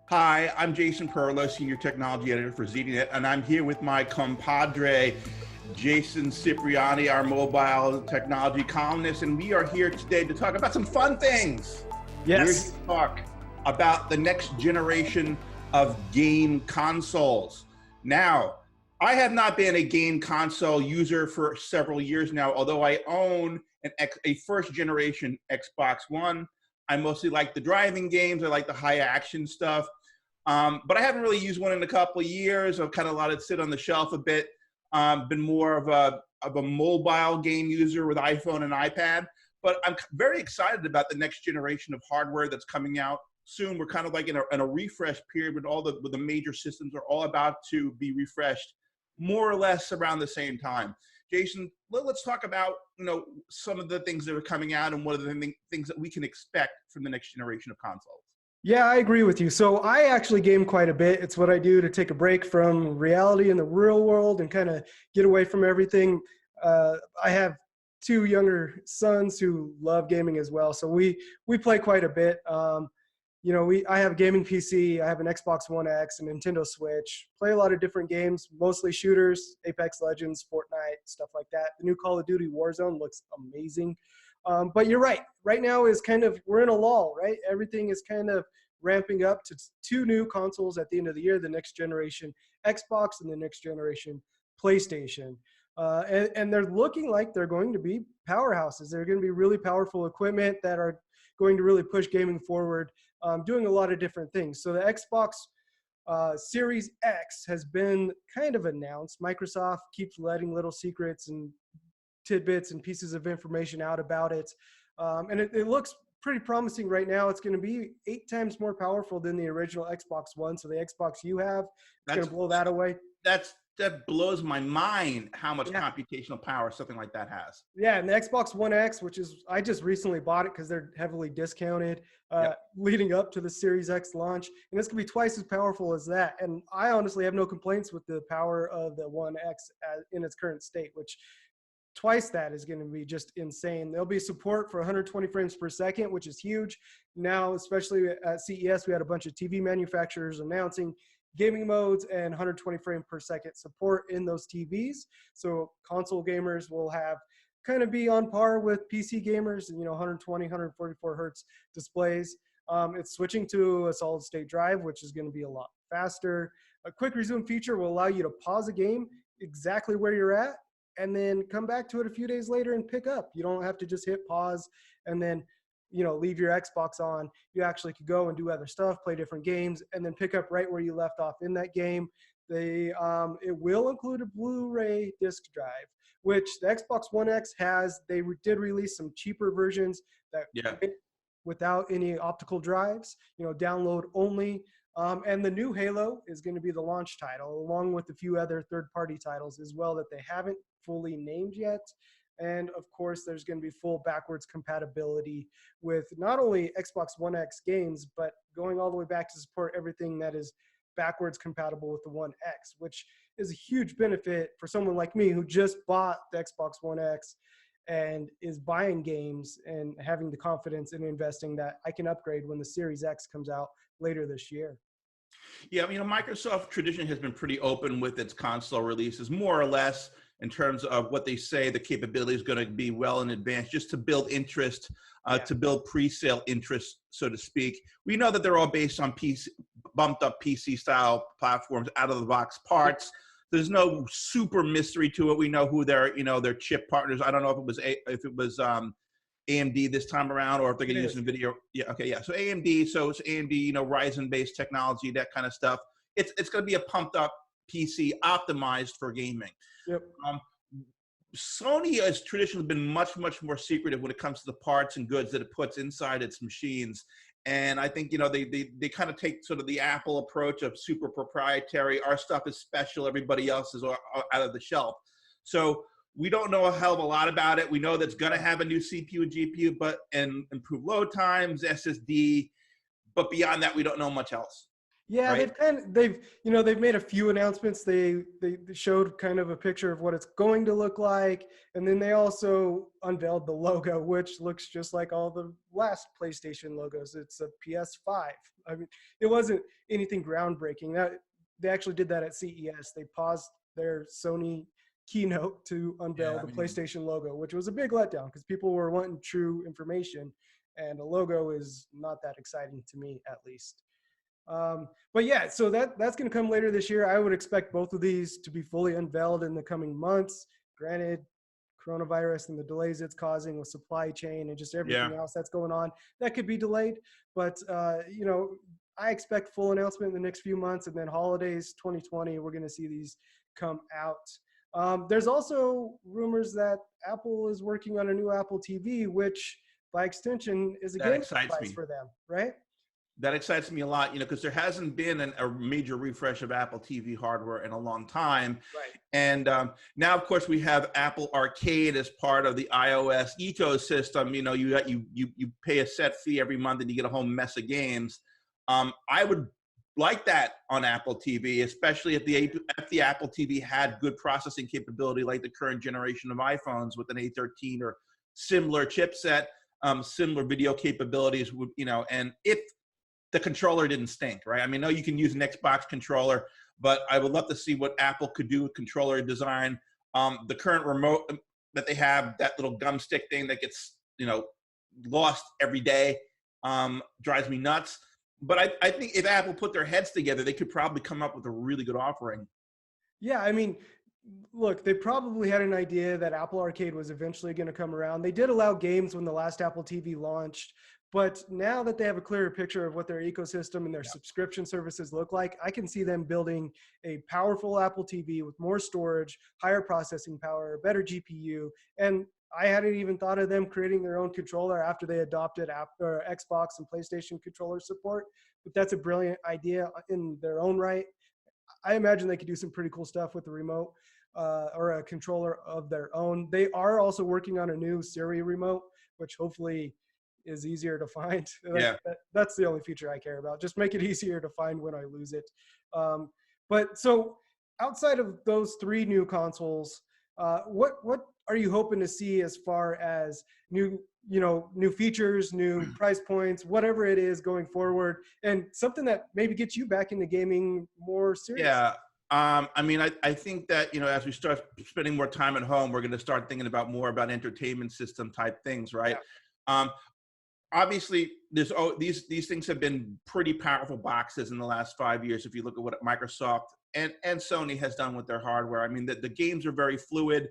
Hi, I'm Jason Perlow, Senior Technology Editor for ZDNet, and I'm here with my compadre, Jason Cipriani, our mobile technology columnist, and we are here today to talk about some fun things. We're here Yes. to talk about the next generation of game consoles. Now, I have not been a game console user for several years now, although I own a first generation Xbox One. I mostly like the driving games. I like the high action stuff. But I haven't really used one in a couple of years. I've kind of let it sit on the shelf a bit. Been more of a mobile game user with iPhone and iPad. But I'm very excited about the next generation of hardware that's coming out soon. We're kind of like in a refresh period with the major systems are all about to be refreshed more or less around the same time. Jason, let's talk about some of the things that are coming out and what are the things that we can expect from the next generation of consoles. Yeah, I agree with you. So I actually game quite a bit. It's what I do to take a break from reality in the real world and kind of get away from everything. I have two younger sons who love gaming as well. So we play quite a bit. I have a gaming PC, I have an Xbox One X, a Nintendo Switch, play a lot of different games, mostly shooters, Apex Legends, Fortnite, stuff like that. The new Call of Duty Warzone looks amazing. But you're right. Right now is we're in a lull, right? Everything is kind of ramping up to two new consoles at the end of the year, the next generation Xbox and the next generation PlayStation. And they're looking like they're going to be powerhouses. They're going to be really powerful equipment that are going to really push gaming forward, doing a lot of different things. So the Xbox Series X has been kind of announced. Microsoft keeps letting little secrets and tidbits and pieces of information out about it. And it looks pretty promising right now. It's going to be 8 times more powerful than the original Xbox One. So the Xbox you have, it's going to blow that away. That blows my mind how much computational power something like that has. Yeah, and the Xbox One X, I just recently bought it because they're heavily discounted leading up to the Series X launch. And it's going to be twice as powerful as that. And I honestly have no complaints with the power of the One X in its current state, which twice that is going to be just insane. There'll be support for 120 frames per second, which is huge. Now, especially at CES, we had a bunch of TV manufacturers announcing gaming modes and 120 frame per second support in those TVs. So console gamers will kind of be on par with PC gamers, 120, 144 hertz displays. It's switching to a solid state drive, which is going to be a lot faster. A quick resume feature will allow you to pause a game exactly where you're at and then come back to it a few days later and pick up. You don't have to just hit pause and then leave your Xbox on. You actually could go and do other stuff, play different games, and then pick up right where you left off in that game. It will include a Blu-ray disc drive, which the Xbox One X has. They did release some cheaper versions that without any optical drives, download only. And the new Halo is going to be the launch title, along with a few other third-party titles as well that they haven't fully named yet. And of course, there's going to be full backwards compatibility with not only Xbox One X games, but going all the way back to support everything that is backwards compatible with the One X, which is a huge benefit for someone like me who just bought the Xbox One X and is buying games and having the confidence in investing that I can upgrade when the Series X comes out later this year. Yeah, Microsoft tradition has been pretty open with its console releases, more or less, in terms of what they say the capability is going to be well in advance, just to build interest, to build pre-sale interest, so to speak. We know that they're all based on bumped up PC-style platforms, out-of-the-box parts. There's no super mystery to it. We know who their chip partners. I don't know if it was AMD this time around, or if they're going to use NVIDIA. So AMD, so it's AMD, Ryzen-based technology, that kind of stuff. It's going to be a pumped-up PC optimized for gaming. Yep. Sony has traditionally been much, much more secretive when it comes to the parts and goods that it puts inside its machines. And I think, they kind of take sort of the Apple approach of super proprietary. Our stuff is special. Everybody else is out of the shelf. So we don't know a hell of a lot about it. We know that's going to have a new CPU and GPU, and improved load times, SSD. But beyond that, we don't know much else. Yeah, right? they've made a few announcements. They showed kind of a picture of what it's going to look like, and then they also unveiled the logo, which looks just like all the last PlayStation logos. It's a PS5. I mean, it wasn't anything groundbreaking. That they actually did that at CES. They paused their Sony keynote to unveil Yeah, I the mean, PlayStation logo, which was a big letdown because people were wanting true information, and a logo is not that exciting to me, at least. But yeah, so that's going to come later this year. I would expect both of these to be fully unveiled in the coming months. Granted, coronavirus and the delays it's causing with supply chain and just yeah. everything else that's going on, that could be delayed. But I expect full announcement in the next few months, and then holidays 2020, we're going to see these come out. There's also rumors that Apple is working on a new Apple TV, which by extension is a That gaming excites device me. for them, right? That excites me a lot, because there hasn't been a major refresh of Apple TV hardware in a long time. Right. And now, of course, we have Apple Arcade as part of the iOS ecosystem. You pay a set fee every month and you get a whole mess of games. I would like that on Apple TV, especially if the Apple TV had good processing capability, like the current generation of iPhones with an A13 or similar chipset, similar video capabilities. And if the controller didn't stink, right? I mean, no, you can use an Xbox controller, but I would love to see what Apple could do with controller design. The current remote that they have, that little gum stick thing that gets, lost every day, drives me nuts. But I think if Apple put their heads together, they could probably come up with a really good offering. Yeah, I mean, look, they probably had an idea that Apple Arcade was eventually going to come around. They did allow games when the last Apple TV launched, but now that they have a clearer picture of what their ecosystem and their subscription services look like, I can see them building a powerful Apple TV with more storage, higher processing power, better GPU, and I hadn't even thought of them creating their own controller after they adopted Xbox and PlayStation controller support. But that's a brilliant idea in their own right. I imagine they could do some pretty cool stuff with the remote or a controller of their own. They are also working on a new Siri remote, which hopefully is easier to find. Yeah. That's the only feature I care about. Just make it easier to find when I lose it. But so outside of those three new consoles, what are you hoping to see as far as new features, new price points, whatever it is going forward, and something that maybe gets you back into gaming more seriously? Yeah. I mean, I think that, as we start spending more time at home, we're going to start thinking more about entertainment system type things, right? Yeah. Obviously, these things have been pretty powerful boxes in the last 5 years. If you look at what Microsoft and Sony has done with their hardware, I mean, the games are very fluid.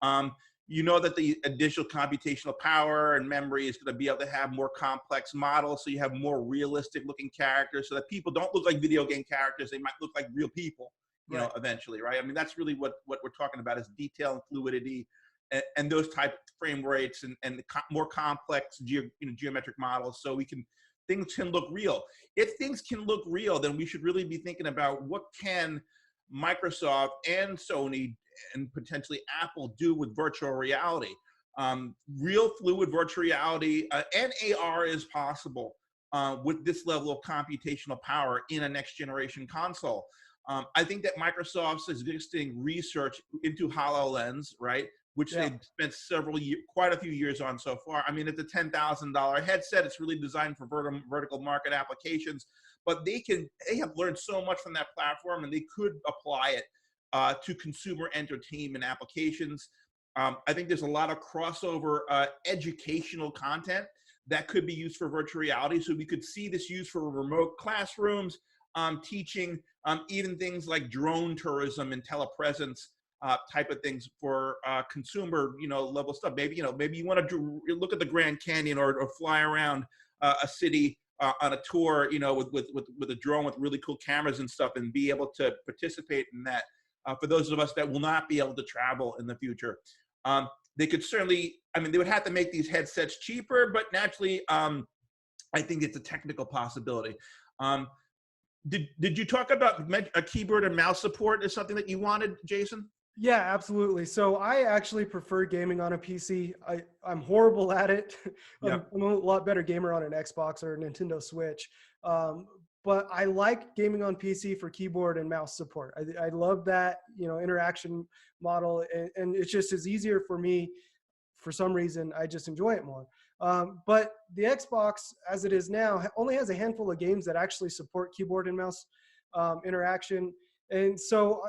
That the additional computational power and memory is going to be able to have more complex models, so you have more realistic looking characters, so that people don't look like video game characters. They might look like real people, Right. eventually, right? I mean, that's really what we're talking about, is detail and fluidity, and those type of frame rates and more complex geometric models, so things can look real. If things can look real, then we should really be thinking about what can Microsoft and Sony and potentially Apple do with virtual reality. Real fluid virtual reality and AR is possible with this level of computational power in a next generation console. I think that Microsoft's existing research into HoloLens, right, which they've spent quite a few years on so far. I mean, it's a $10,000 headset. It's really designed for vertical market applications, but they have learned so much from that platform, and they could apply it to consumer entertainment applications. I think there's a lot of crossover educational content that could be used for virtual reality. So we could see this used for remote classrooms, teaching, even things like drone tourism and telepresence type of things for consumer, level stuff. Maybe you want to look at the Grand Canyon or fly around a city on a tour, with a drone with really cool cameras and stuff, and be able to participate in that. For those of us that will not be able to travel in the future, they could certainly. I mean, they would have to make these headsets cheaper, but naturally, I think it's a technical possibility. Did you talk about a keyboard and mouse support as something that you wanted, Jason? Yeah, absolutely. So I actually prefer gaming on a PC. I'm horrible at it. Yep. I'm a lot better gamer on an Xbox or a Nintendo Switch. but I like gaming on PC for keyboard and mouse support. I love that, interaction model, and it's just as easier for me. For some reason, I just enjoy it more. But the Xbox, as it is now, only has a handful of games that actually support keyboard and mouse interaction. And so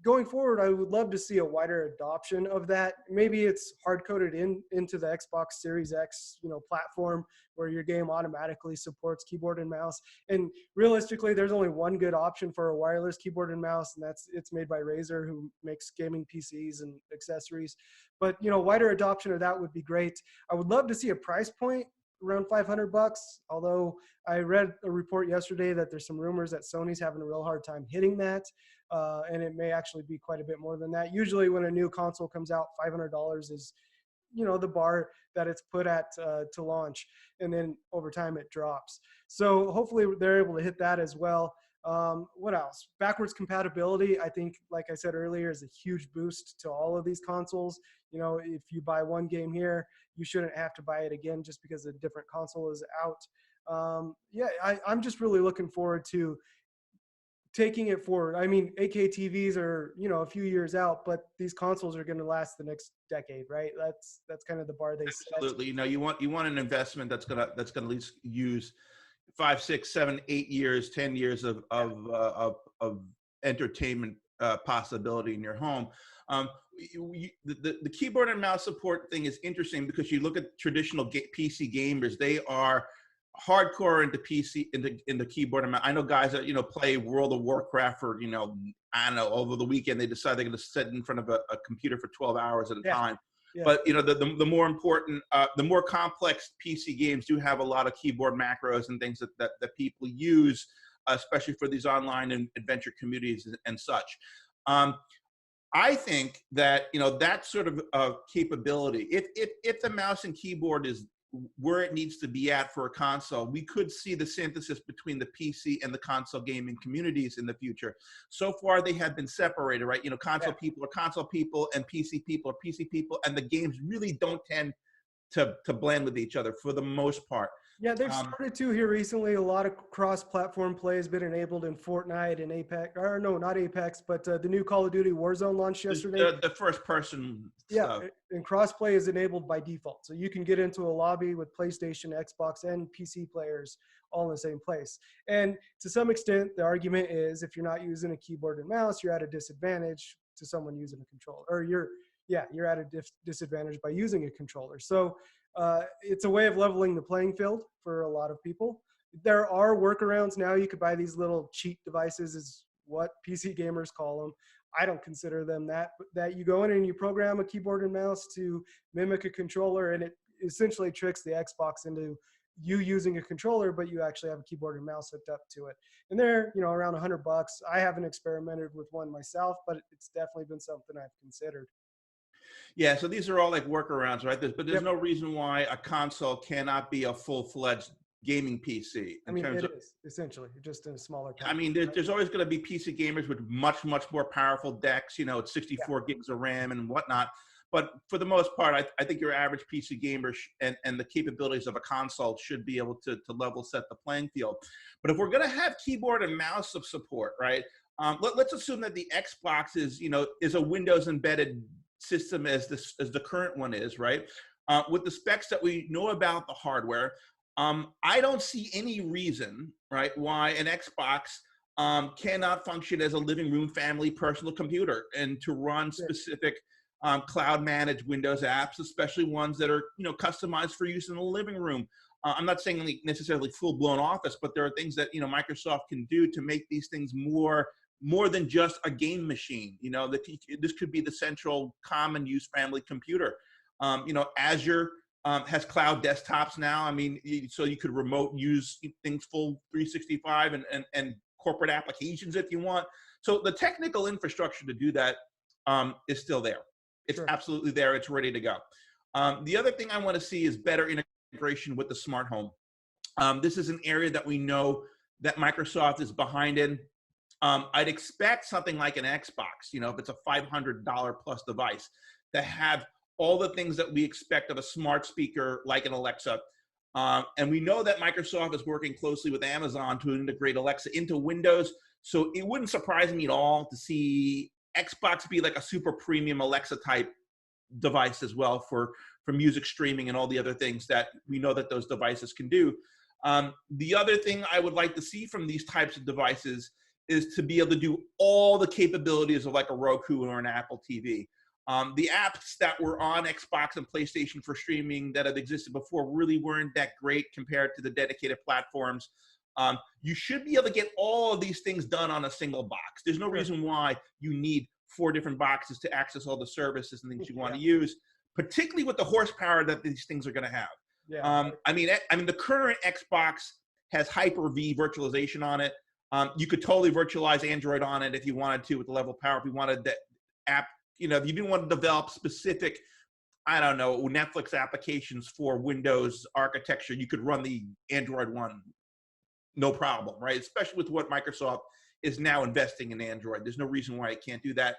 going forward, I would love to see a wider adoption of that. Maybe it's hard coded into the Xbox Series X, platform, where your game automatically supports keyboard and mouse. And realistically, there's only one good option for a wireless keyboard and mouse, and it's made by Razer, who makes gaming PCs and accessories. But wider adoption of that would be great. I would love to see a price point around $500. Although I read a report yesterday that there's some rumors that Sony's having a real hard time hitting that. And it may actually be quite a bit more than that. Usually when a new console comes out, $500 is, the bar that it's put at to launch. And then over time it drops. So hopefully they're able to hit that as well. What else? Backwards compatibility, I think, like I said earlier, is a huge boost to all of these consoles. If you buy one game here, you shouldn't have to buy it again just because a different console is out. I'm just really looking forward to taking it forward. I mean, 8K TVs are, a few years out, but these consoles are going to last the next decade, right? That's kind of the bar they set. Absolutely. You want an investment that's gonna at least use 5, 6, 7, 8 years, 10 years of entertainment possibility in your home. The keyboard and mouse support thing is interesting because you look at traditional PC gamers; they are hardcore into PC, into keyboard and mouse. I know guys that play World of Warcraft for I don't know, over the weekend they decide they're going to sit in front of a computer for 12 hours at a time. Yeah. But the more important, the more complex PC games do have a lot of keyboard macros and things that people use, especially for these online and adventure communities and such. I think that that sort of capability, if the mouse and keyboard is where it needs to be at for a console, we could see the synthesis between the PC and the console gaming communities in the future. So far, they have been separated, right? Console people are console people, and PC people are PC people, and the games really don't tend to blend with each other for the most part. Yeah, they've started to here recently. A lot of cross-platform play has been enabled in Fortnite and Apex. Or no, not Apex, but the new Call of Duty Warzone launched yesterday. The first-person stuff. And cross-play is enabled by default. So you can get into a lobby with PlayStation, Xbox, and PC players all in the same place. And to some extent, the argument is if you're not using a keyboard and mouse, you're at a disadvantage to someone using a controller. Or you're at a disadvantage by using a controller. So it's a way of leveling the playing field for a lot of people. There are workarounds now. You could buy these little cheat devices, is what PC gamers call them. I don't consider them that you go in and you program a keyboard and mouse to mimic a controller, and it essentially tricks the Xbox into you using a controller, but you actually have a keyboard and mouse hooked up to it. And they're, around $100. I haven't experimented with one myself, but it's definitely been something I've considered. Yeah, so these are all like workarounds, right? But there's no reason why a console cannot be a full-fledged gaming PC. It is, essentially, just in a smaller package. I mean, there's always going to be PC gamers with much, much more powerful decks, it's 64 gigs of RAM and whatnot. But for the most part, I think your average PC gamer and the capabilities of a console should be able to level set the playing field. But if we're going to have keyboard and mouse of support, right, let's assume that the Xbox is a Windows embedded system as the current one is, right? With the specs that we know about the hardware, I don't see any reason, right, why an Xbox cannot function as a living room family personal computer and to run specific cloud managed Windows apps, especially ones that are customized for use in the living room. I'm not saying necessarily full blown Office, but there are things that Microsoft can do to make these things more than just a game machine. This could be the central common use family computer. Azure has cloud desktops now. I mean, so you could remote use things full 365 and corporate applications if you want. So the technical infrastructure to do that is still there. It's absolutely there. It's ready to go. The other thing I want to see is better integration with the smart home. This is an area that we know that Microsoft is behind in. I'd expect something like an Xbox, if it's a $500 plus device, to have all the things that we expect of a smart speaker like an Alexa, And we know that Microsoft is working closely with Amazon to integrate Alexa into Windows. So it wouldn't surprise me at all to see Xbox be like a super premium Alexa type device as well for music streaming and all the other things that we know that those devices can do. The other thing I would like to see from these types of devices is to be able to do all the capabilities of like a Roku or an Apple TV. The apps that were on Xbox and PlayStation for streaming that have existed before really weren't that great compared to the dedicated platforms. You should be able to get all of these things done on a single box. There's no reason why you need 4 different boxes to access all the services and things you want to use, particularly with the horsepower that these things are going to have. I mean, the current Xbox has Hyper-V virtualization on it. You could totally virtualize Android on it if you wanted to with the level of power. If you wanted the app, you know, if you didn't want to develop specific, I don't know, Netflix applications for Windows architecture, you could run the Android one, no problem, right? Especially with what Microsoft is now investing in Android. There's no reason why it can't do that.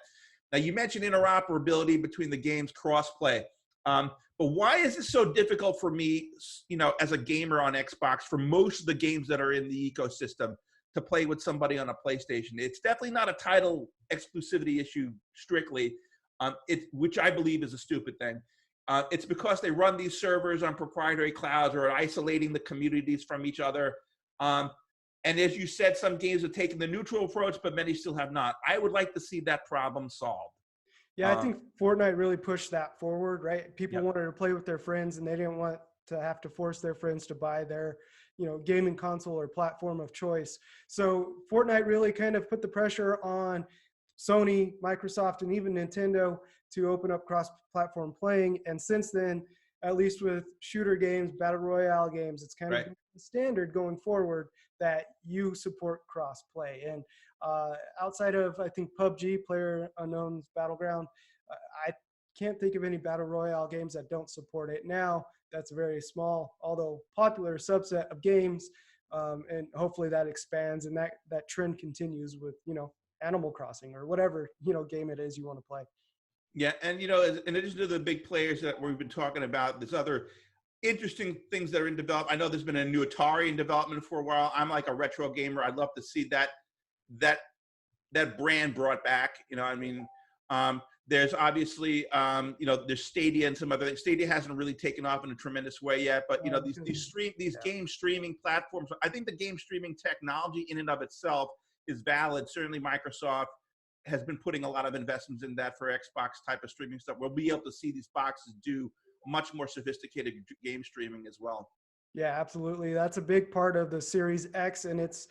Now, you mentioned interoperability between the games, crossplay. But why is it so difficult for me, you know, as a gamer on Xbox, for most of the games that are in the ecosystem to play with somebody on a PlayStation? It's definitely not a title exclusivity issue strictly, which I believe is a stupid thing. It's because they run these servers on proprietary clouds or are isolating the communities from each other. And as you said, some games have taken the neutral approach, but many still have not. I would like to see that problem solved. Yeah, I think Fortnite really pushed that forward, right? People wanted to play with their friends, and they didn't want to have to force their friends to buy their, you know, gaming console or platform of choice. So Fortnite really kind of put the pressure on Sony, Microsoft, and even Nintendo to open up cross-platform playing. And since then, at least with shooter games, battle royale games, it's kind of standard going forward that you support cross-play. And outside of, I think, PUBG, PlayerUnknown's Battleground, I can't think of any battle royale games that don't support it. Now, that's a very small, although popular subset of games, and hopefully that expands and that trend continues with, you know, Animal Crossing or whatever, you know, game it is you want to play. Yeah, and you know, in addition to the big players that we've been talking about, there's other interesting things that are in development. I know there's been a new Atari in development for a while. I'm like a retro gamer. I'd love to see that brand brought back. You know, I mean, there's obviously, you know, there's Stadia and some other things. Stadia hasn't really taken off in a tremendous way yet, but you know, these game streaming platforms. I think the game streaming technology in and of itself is valid. Certainly, Microsoft has been putting a lot of investments in that for Xbox type of streaming stuff. We'll be able to see these boxes do much more sophisticated game streaming as well. Yeah, absolutely. That's a big part of the Series X and its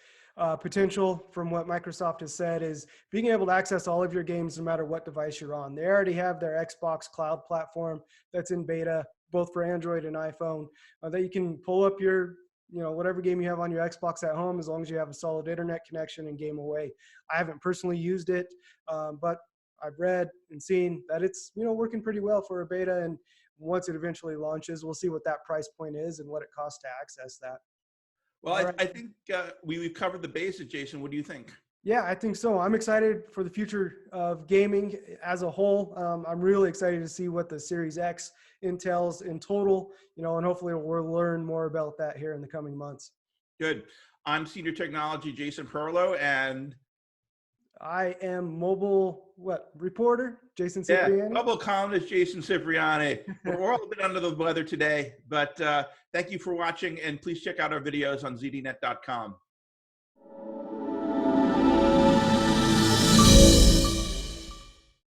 potential, from what Microsoft has said, is being able to access all of your games no matter what device you're on. They already have their Xbox Cloud platform that's in beta, both for Android and iPhone, that you can pull up your, you know, whatever game you have on your Xbox at home, as long as you have a solid internet connection, and game away. I haven't personally used it, but I've read and seen that it's, you know, working pretty well for a beta. And once it eventually launches, we'll see what that price point is and what it costs to access that. Well, I think we've covered the bases, Jason. What do you think? Yeah, I think so. I'm excited for the future of gaming as a whole. I'm really excited to see what the Series X entails in total, you know, and hopefully we'll learn more about that here in the coming months. Good. I'm Senior Technology Jason Perlow, and I am mobile reporter Jason Cipriani. Yeah, mobile columnist Jason Cipriani. We're all a bit under the weather today, but thank you for watching, and please check out our videos on zdnet.com.